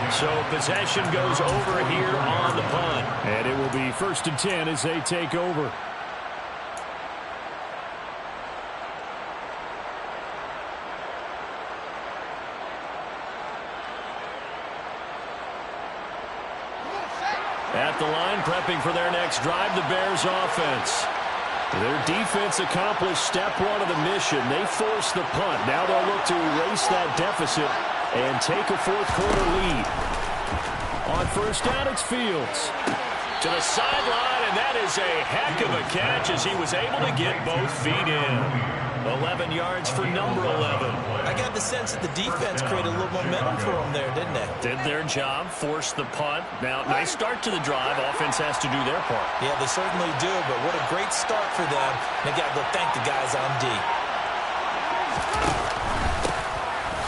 [SPEAKER 1] So possession goes over here on the punt. And it will be 1st and 10 as they take over. At the line, prepping for their next drive, the Bears offense. Their defense accomplished step 1 of the mission. They forced the punt. Now they'll look to erase that deficit and take a 4th quarter lead. On 1st down, it's Fields. To the sideline, and that is a heck of a catch as he was able to get both feet in. 11 yards for number 11.
[SPEAKER 2] I got the sense that the defense created a little momentum for them there, didn't they?
[SPEAKER 1] Did their job, forced the punt. Now, nice start to the drive. Offense has to do their part.
[SPEAKER 2] Yeah, they certainly do, but what a great start for them. They got to go thank the guys on D.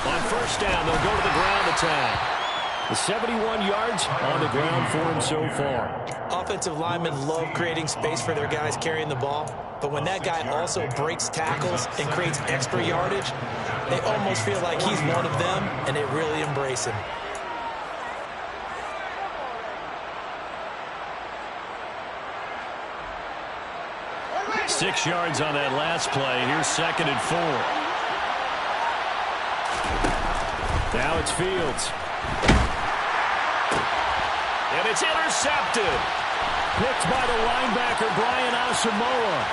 [SPEAKER 1] On 1st down, they'll go to the ground attack. The 71 yards on the ground for him so far.
[SPEAKER 2] Offensive linemen love creating space for their guys carrying the ball, but when that guy also breaks tackles and creates extra yardage, they almost feel like he's one of them, and they really embrace him.
[SPEAKER 1] Six yards on that last play. Here's 2nd and 4. Now it's Fields. And it's intercepted. Picked by the linebacker, Brian Asamoah.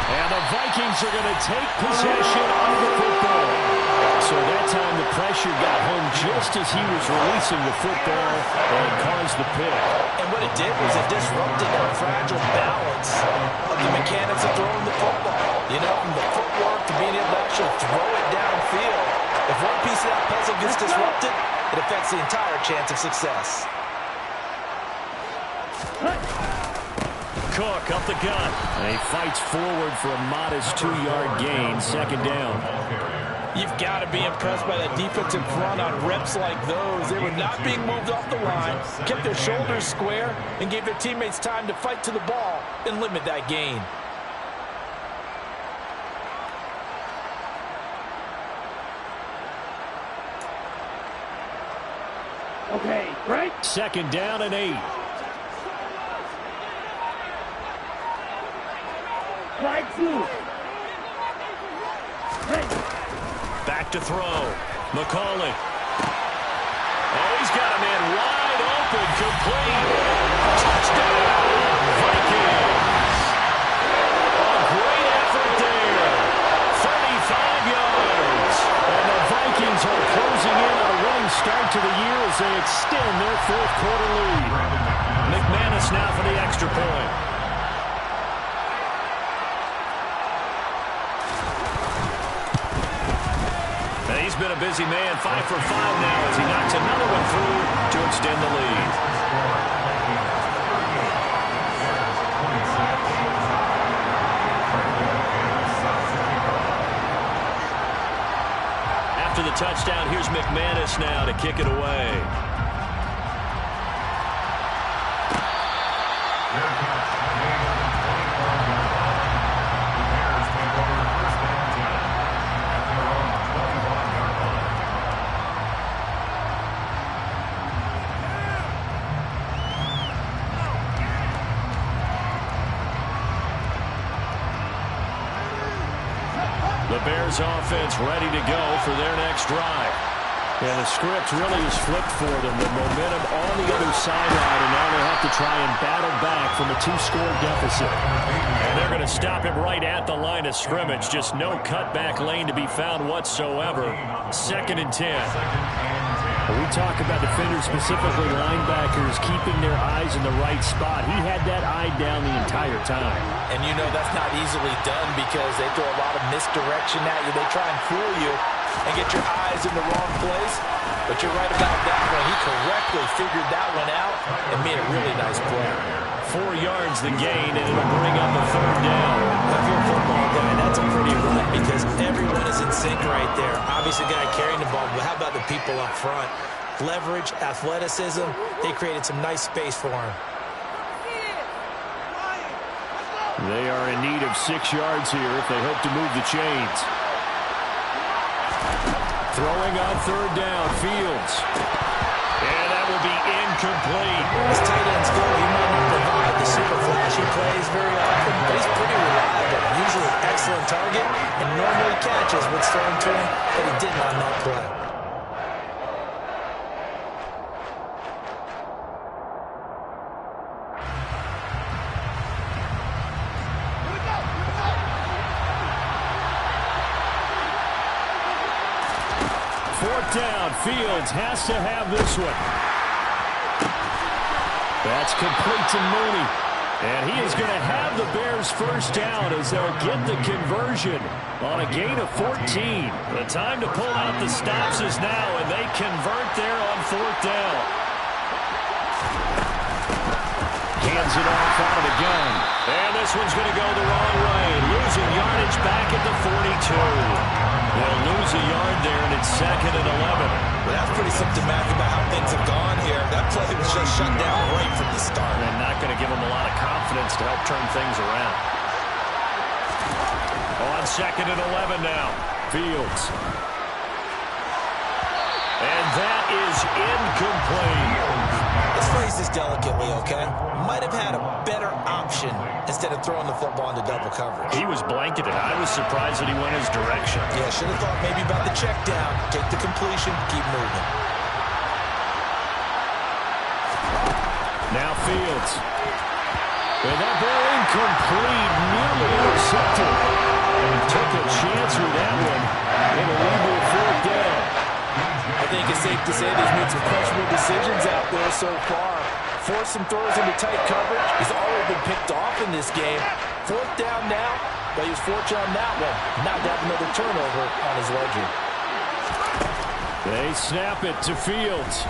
[SPEAKER 1] And the Vikings are going to take possession of the football. So that time the pressure got home just as he was releasing the football and caused the pick.
[SPEAKER 2] And what it did was it disrupted that fragile balance of the mechanics of throwing the football. You know, from the footwork to being able to actually throw it downfield. If one piece of that puzzle gets disrupted, it affects the entire chance of success.
[SPEAKER 1] Cook up the gut. And he fights forward for a modest 2-yard gain. 2nd down.
[SPEAKER 5] You've got to be impressed by that defensive front on reps like those. They were not being moved off the line, kept their shoulders square, and gave their teammates time to fight to the ball and limit that gain.
[SPEAKER 3] Okay, right?
[SPEAKER 1] 2nd down and 8.
[SPEAKER 3] Flag 2.
[SPEAKER 1] Back to throw. McCauley. Oh, he's got a man wide open. Complete. Touchdown, Vikings. A great effort there. 35 yards. And the Vikings are closing start to the year as they extend their fourth quarter lead. McManus now for the extra point. And he's been a busy man, 5 for 5 now as he knocks another one through to extend the lead. After the touchdown, here's McManus now to kick it away. The Bears offense ready to go for their next drive. And the script really is flipped for them. The momentum on the other sideline, and now they have to try and battle back from a 2-score deficit. And they're going to stop him right at the line of scrimmage. Just no cutback lane to be found whatsoever. 2nd and 10. We talk about defenders, specifically linebackers, keeping their eyes in the right spot. He had that eye down the entire time.
[SPEAKER 2] And you know that's not easily done because they throw a lot of misdirection at you. They try and fool you and get your eyes in the wrong place. But you're right about that one. He correctly figured that one out and made a really nice play.
[SPEAKER 1] 4 yards the gain, and it'll bring up a 3rd down.
[SPEAKER 2] If you're a football guy, that's a pretty run because everyone is in sync right there. Obviously, the guy carrying the ball, but how about the people up front? Leverage, athleticism, they created some nice space for him.
[SPEAKER 1] They are in need of 6 yards here if they hope to move the chains. Throwing on 3rd down, Fields. And that will be incomplete.
[SPEAKER 2] As tight ends go, he might not provide the super flashy plays very often, but he's pretty reliable. Usually an excellent target and normally catches what's thrown to him, but he didn't on that play.
[SPEAKER 1] Down, Fields has to have this one. That's complete to Mooney. And he is going to have the Bears first down as they'll get the conversion on a gain of 14. The time to pull out the stops is now, and they convert there on 4th down. Hands it off out of the gun. And this one's going to go the wrong way. Losing yardage back at the 42. They'll lose a yard there, and it's 2nd and 11.
[SPEAKER 2] Well, that's pretty symptomatic about how things have gone here. That play was just shut down right from the start.
[SPEAKER 1] And not going to give them a lot of confidence to help turn things around. On 2nd and 11 now, Fields. And that is incomplete.
[SPEAKER 2] Let's phrase this delicately, okay? Might have had a better option instead of throwing the football into double coverage.
[SPEAKER 1] He was blanketed. I was surprised that he went his direction.
[SPEAKER 2] Yeah, should have thought maybe about the check down. Take the completion, keep moving.
[SPEAKER 1] Now Fields. And that ball incomplete, nearly intercepted. And took a chance with that one. It'll lead to a 4th down.
[SPEAKER 5] I think it's safe to say he's made some questionable decisions out there so far. Forced some throws into tight coverage. He's already been picked off in this game. 4th down now, but he was fortunate on that one. Not to have another turnover on his ledger.
[SPEAKER 1] They snap it to Fields.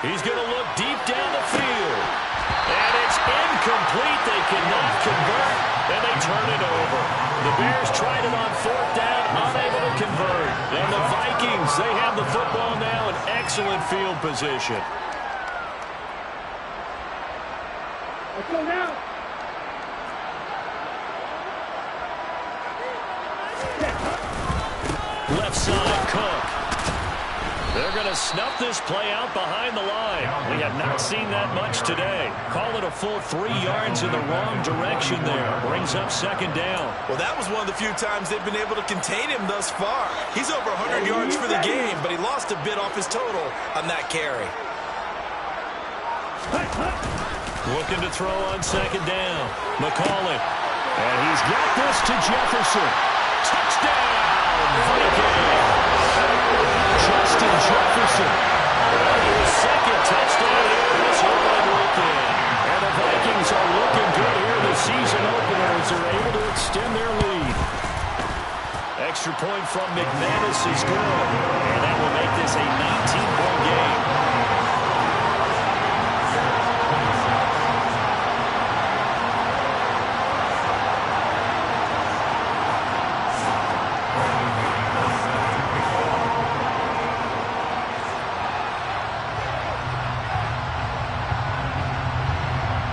[SPEAKER 1] He's going to look deep down the field. And it's incomplete. They cannot convert, and they turn it over. The Bears tried it on 4th down, unable to convert. And the Vikings, they have the football now in excellent field position.
[SPEAKER 3] Let's go now.
[SPEAKER 1] Left side, Cook. They're going to snuff this play out behind the line. We have not seen that much today. Call it a full 3 yards in the wrong direction there. Brings up 2nd down.
[SPEAKER 5] Well, that was one of the few times they've been able to contain him thus far. He's over 100 yards for the game, but he lost a bit off his total on that carry.
[SPEAKER 1] Looking to throw on 2nd down. McCauley. And he's got this to Jefferson. Touchdown! Vikings! Justin Jefferson McManus is good. And that will make this a 19-point game.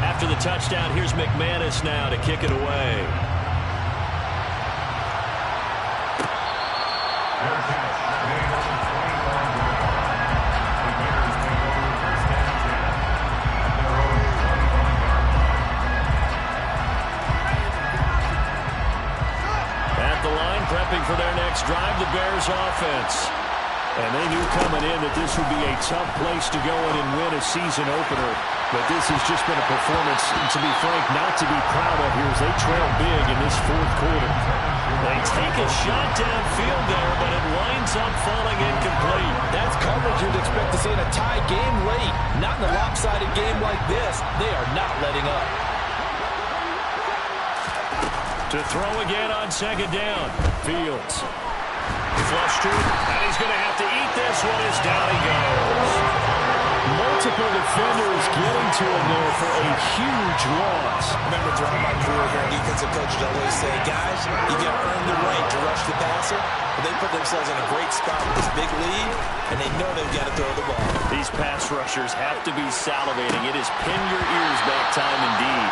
[SPEAKER 1] After the touchdown, here's McManus now to kick it away. At the line, prepping for their next drive, the Bears offense. And they knew coming in that this would be a tough place to go in and win a season opener. But this has just been a performance, to be frank, not to be proud of here as they trail big in this fourth quarter. They take a shot downfield there, but it winds up falling incomplete.
[SPEAKER 5] That's coverage you'd expect to see in a tie game late. Not in a lopsided game like this. They are not letting up.
[SPEAKER 1] To throw again on second down. Fields. Flush to it, and he's going to have to eat this one as down he goes. Multiple defenders getting to him there for a huge loss.
[SPEAKER 2] I remember throughout my career here, defensive coaches always say, guys, you got to earn the right to rush the passer. But they put themselves in a great spot with this big lead, and they know they've got to throw the ball.
[SPEAKER 1] These pass rushers have to be salivating. It is pin your ears back time indeed.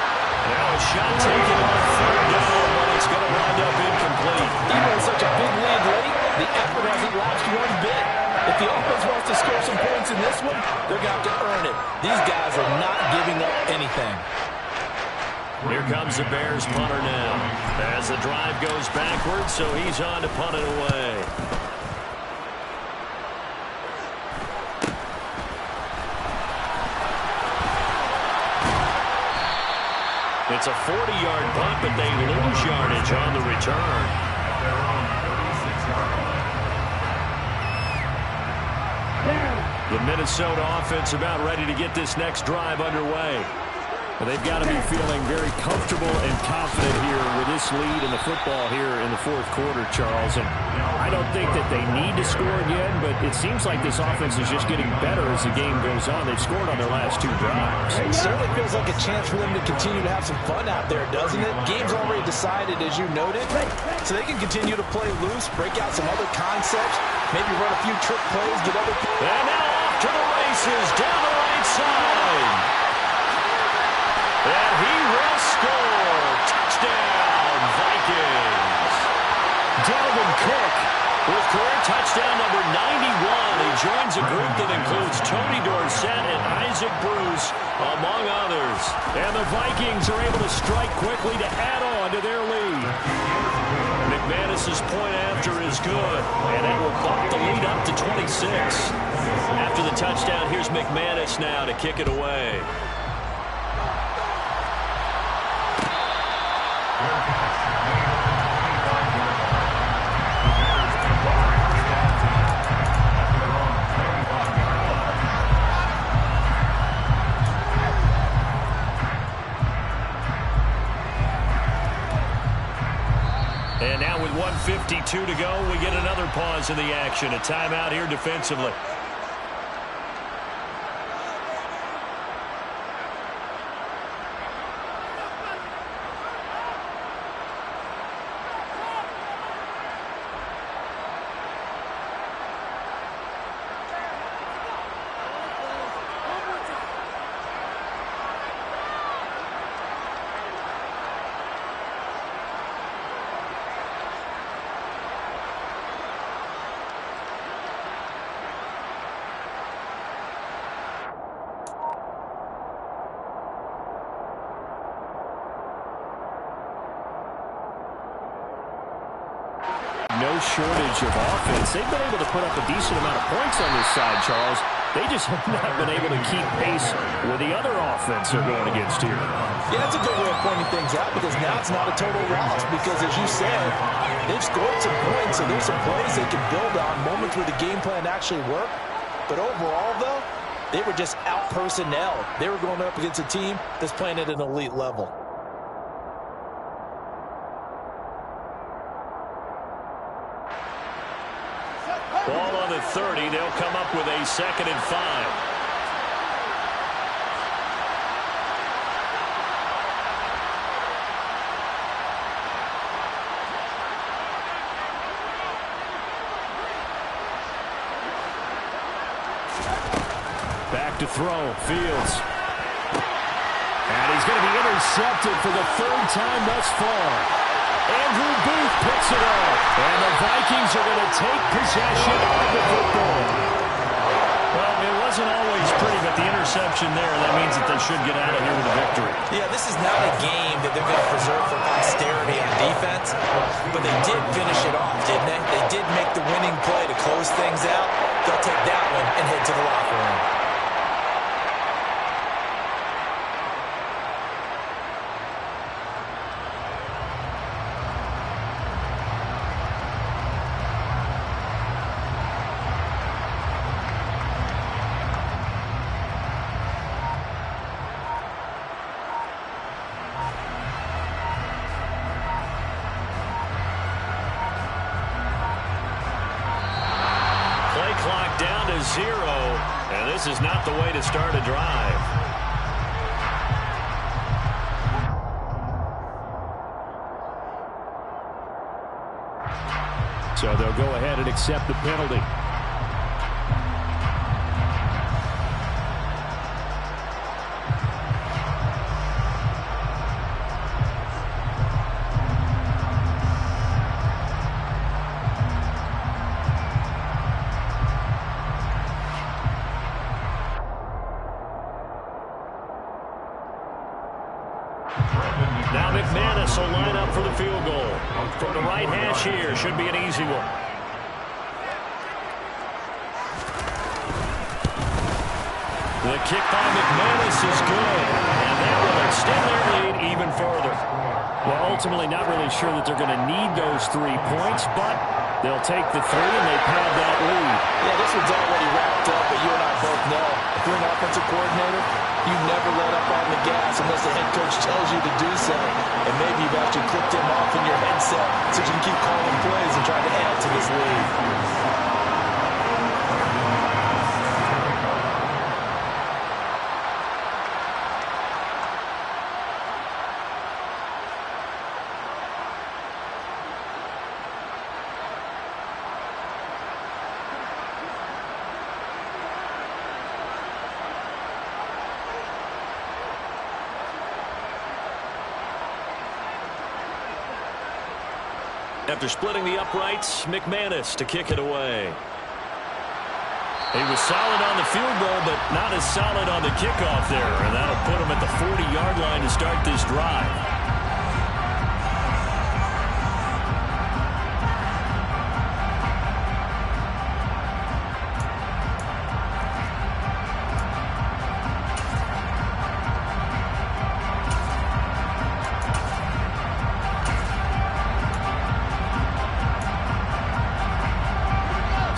[SPEAKER 1] Now a shot taken on third down, but it's going to wind up incomplete.
[SPEAKER 5] Even with such a big lead late, the effort hasn't lapsed one bit. If the offense wants to score some points in this one, they're going to have to earn it. These guys are not giving up anything.
[SPEAKER 1] Here comes the Bears punter now. As the drive goes backwards, so he's on to punt it away. It's a 40-yard punt, but they lose yardage on the return. The Minnesota offense about ready to get this next drive underway. They've got to be feeling very comfortable and confident here with this lead in the football here in the fourth quarter, Charles. And I don't think that they need to score again, but it seems like this offense is just getting better as the game goes on. They've scored on their last two drives.
[SPEAKER 5] It certainly feels like a chance for them to continue to have some fun out there, doesn't it? Game's already decided, as you noted, so they can continue to play loose, break out some other concepts, maybe run a few trick plays, get other...
[SPEAKER 1] And now off to the races, down the right side. And he will score. Touchdown, Vikings. Dalvin Cook with career touchdown number 91. He joins a group that includes Tony Dorsett and Isaac Bruce, among others. And the Vikings are able to strike quickly to add on to their lead. McManus's point after is good, and that will bump the lead up to 26. After the touchdown, here's McManus now to kick it away. And now with 1:52 to go, we get another pause in the action. A timeout here defensively. No shortage of offense. They've been able to put up a decent amount of points on this side, Charles. They just have not been able to keep pace with the other offense they're going against here.
[SPEAKER 5] Yeah, that's a good way of pointing things out because now it's not a total loss because, as you said, they've scored some points, so there's some plays they can build on, moments where the game plan actually worked. But overall, though, they were just out-personnel. They were going up against a team that's playing at an elite level.
[SPEAKER 1] 30. They'll come up with a 2nd and 5. Back to throw. Fields. And he's going to be intercepted for the 3rd time thus far. Andrew Booth picks it up. And the Vikings are going to take possession of the football. Well, it wasn't always pretty, but the interception there, that means that they should get out of here with a victory.
[SPEAKER 2] Yeah, this is not a game that they're going to preserve for posterity on defense, but they did finish it off, didn't they? They did make the winning play to close things out. They'll take that one and head to the locker room.
[SPEAKER 1] Clock down to 0, and this is not the way to start a drive. So they'll go ahead and accept the penalty. Now McManus will line up for the field goal. From the right hash here, should be an easy one. The kick by McManus is good, and that will extend their lead even further. Well, ultimately not really sure that they're going to need those 3 points, but they'll take the 3 and they pad that lead.
[SPEAKER 5] Yeah, this one's already wrapped up, but you and I both know if you're an offensive coordinator, you never let up on the gas unless the head coach tells you to do so. And maybe you've actually clipped him off in your headset so you can keep calling plays and trying to add to this lead.
[SPEAKER 1] After splitting the uprights, McManus to kick it away. He was solid on the field goal, but not as solid on the kickoff there, and that'll put him at the 40-yard line to start this drive.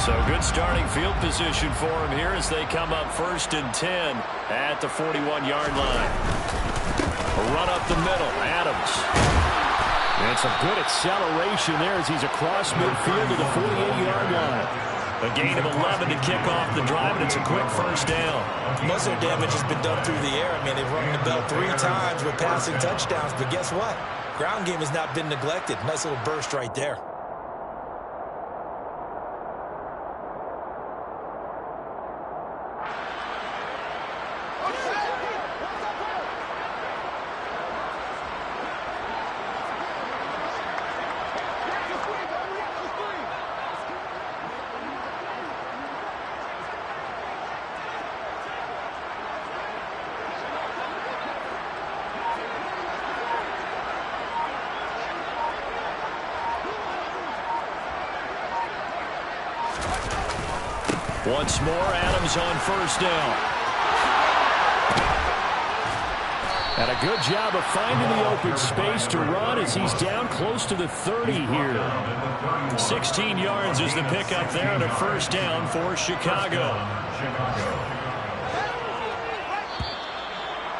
[SPEAKER 1] So good starting field position for him here as they come up 1st and 10 at the 41-yard line. A run up the middle. Adams. And some good acceleration there as he's across midfield to the 48-yard line. A gain of 11 to kick off the drive, and it's a quick 1st down.
[SPEAKER 2] Most of their damage has been done through the air. I mean, they've rung the bell 3 times with passing touchdowns, but guess what? Ground game has not been neglected. Nice little burst right there.
[SPEAKER 1] Once more, Adams on 1st down. And a good job of finding the open space to run as he's down close to the 30 here. 16 yards is the pickup there and a 1st down for Chicago.